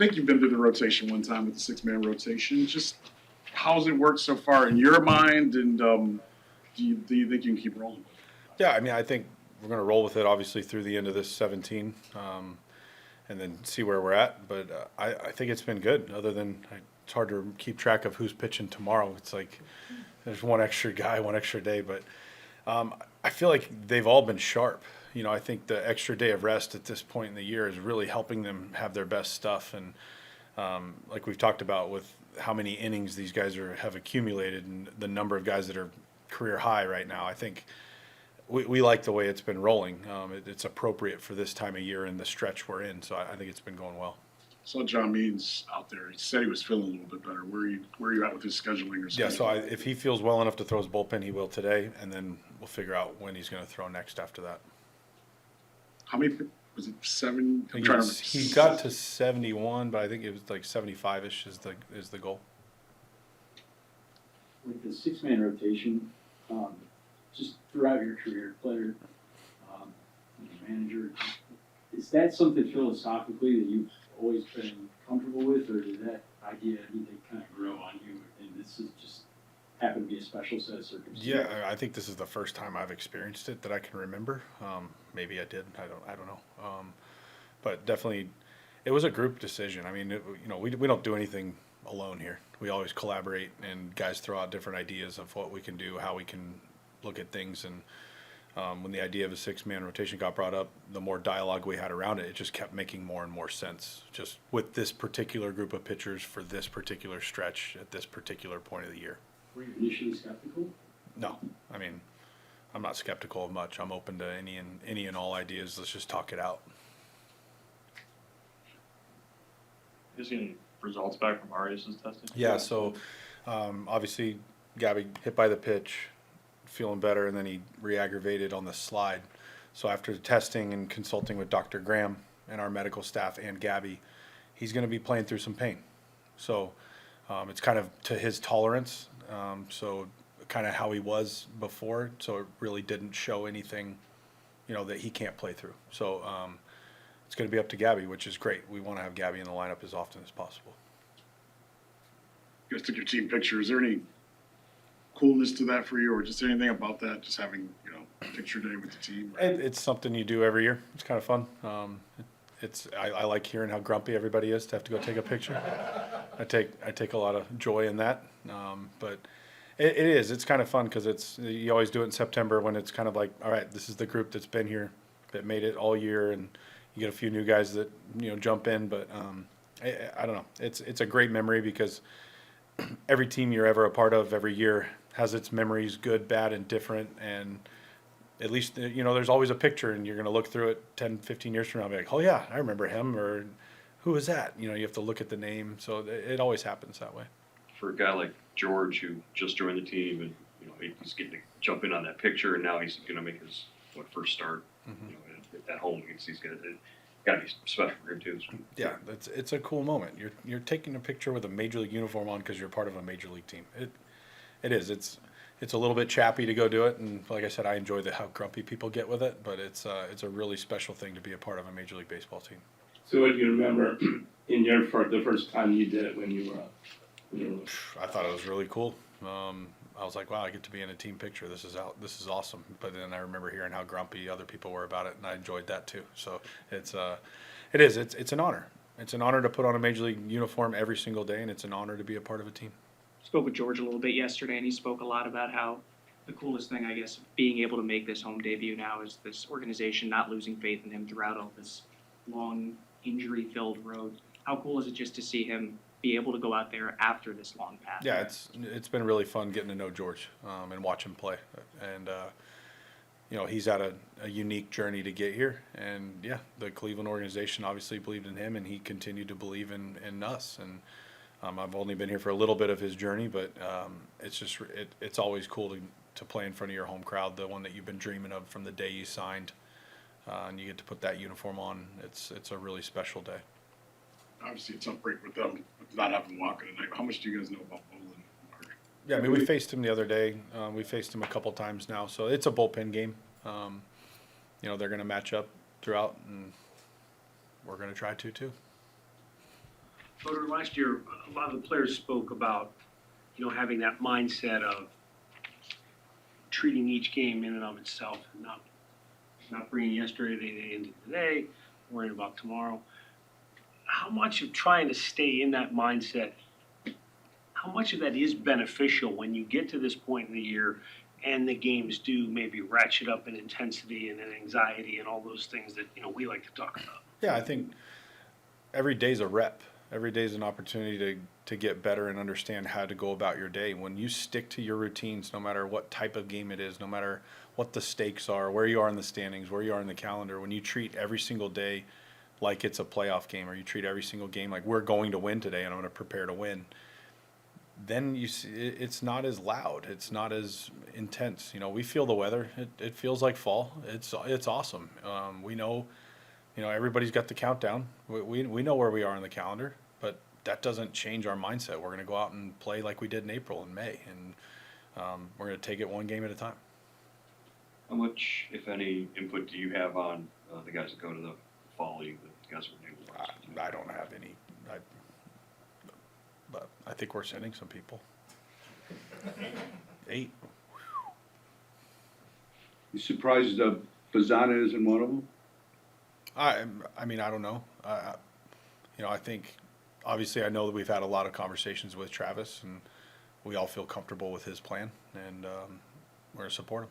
I think you've been through the rotation one time with the six-man rotation. Just how's it worked so far in your mind, and do you think you can keep rolling? Yeah, I mean, I think we're going to roll with it obviously through the end of this 17, and then see where we're at. But I think it's been good. Other than it's hard to keep track of who's pitching tomorrow. It's like there's one extra guy, one extra day. But I feel like they've all been sharp. I think the extra day of rest at this point in the year is really helping them have their best stuff. And like we've talked about with how many innings these guys have accumulated and the number of guys that are career high right now, I think we like the way it's been rolling. It's appropriate for this time of year and the stretch we're in. So I think it's been going well. Saw John Means out there. He said he was feeling a little bit better. Where are you at with his scheduling or scheduling? Yeah, so if he feels well enough to throw his bullpen, he will today, and then we'll figure out when he's going to throw next after that. How many was it? 7? He got to 71, but I think it was like 75-ish is the goal. With the six-man rotation, just throughout your career, player, manager, is that something philosophically that you've always been comfortable with, or did that idea need to kind of grow on you, and this is just happened to be a special set of circumstances? Yeah, I think this is the first time I've experienced it that I can remember. Maybe I did. I don't know. But definitely, it was a group decision. I mean, we don't do anything alone here. We always collaborate, and guys throw out different ideas of what we can do, how we can look at things. And when the idea of a six-man rotation got brought up, the more dialogue we had around it, it just kept making more and more sense. Just with this particular group of pitchers for this particular stretch at this particular point of the year. Were you initially skeptical? No, I mean, I'm not skeptical of much. I'm open to any and all ideas. Let's just talk it out. You see any results back from Arias' testing? Yeah, so obviously Gabby hit by the pitch, feeling better, and then he re-aggravated on the slide. So after testing and consulting with Dr. Graham and our medical staff and Gabby, he's going to be playing through some pain. So it's kind of to his tolerance. So kind of how he was before. So it really didn't show anything, that he can't play through. So it's going to be up to Gabby, which is great. We want to have Gabby in the lineup as often as possible. You guys took your team picture. Is there any coolness to that for you, or just anything about that? Just having picture day with the team. It's something you do every year. It's kind of fun. I like hearing how grumpy everybody is to have to go take a picture. I take a lot of joy in that. But it's kind of fun because you always do it in September when it's kind of like, all right, this is the group that's been here, that made it all year, and you get a few new guys that jump in. But I don't know. It's a great memory because every team you're ever a part of every year has its memories, good, bad, and different. And at least, there's always a picture, and you're going to look through it 10, 15 years from now and be like, oh, yeah, I remember him, or who is that? You have to look at the name. So it always happens that way. For a guy like George who just joined the team and he's getting to jump in on that picture, and now he's going to make his first start at home against these guys. It got to be special for him too. Yeah, it's a cool moment. You're taking a picture with a major league uniform on because you're part of a major league team. It is. It's a little bit chappy to go do it, and like I said, I enjoy how grumpy people get with it. But it's a really special thing to be a part of a major league baseball team. So what do you remember in the first time you did it when you were up? I thought it was really cool. I was like, wow, I get to be in a team picture. This is awesome. But then I remember hearing how grumpy other people were about it, and I enjoyed that too. So it's an honor. It's an honor to put on a major league uniform every single day, and it's an honor to be a part of a team. Spoke with George a little bit yesterday, and he spoke a lot about how the coolest thing, I guess, being able to make this home debut now is this organization not losing faith in him throughout all this long injury-filled road. How cool is it just to see him be able to go out there after this long path? Yeah, it's been really fun getting to know George and watch him play. And, he's had a unique journey to get here. And, yeah, the Cleveland organization obviously believed in him, and he continued to believe in us. And I've only been here for a little bit of his journey, but it's always cool to play in front of your home crowd, the one that you've been dreaming of from the day you signed. And you get to put that uniform on. It's a really special day. Obviously, it's a break with them, with not having Walker tonight. How much do you guys know about Bolin? Yeah, I mean, we faced him the other day. We faced him a couple times now, so it's a bullpen game. They're going to match up throughout, and we're going to try to too. Voter, last year, a lot of the players spoke about, having that mindset of treating each game in and of itself, and not bringing yesterday into today, worrying about tomorrow. How much of trying to stay in that mindset, how much of that is beneficial when you get to this point in the year and the games do maybe ratchet up in intensity and in anxiety and all those things that, we like to talk about? Yeah, I think every day's a rep. Every day's an opportunity to get better and understand how to go about your day. When you stick to your routines, no matter what type of game it is, no matter what the stakes are, where you are in the standings, where you are in the calendar, when you treat every single day like it's a playoff game, or you treat every single game like we're going to win today and I'm going to prepare to win, then you see it's not as loud, it's not as intense. We feel the weather. It feels like fall. It's awesome. We know. Everybody's got the countdown. We know where we are in the calendar, but that doesn't change our mindset. We're going to go out and play like we did in April and May, and we're going to take it one game at a time. How much, if any, input do you have on the guys that go to the fall league, the guys who are new? I don't have any, but I think we're sending some people. 8. You surprised Bazana isn't one of them? I mean, I don't know. I think, obviously, I know that we've had a lot of conversations with Travis, and we all feel comfortable with his plan, and we're going to support him.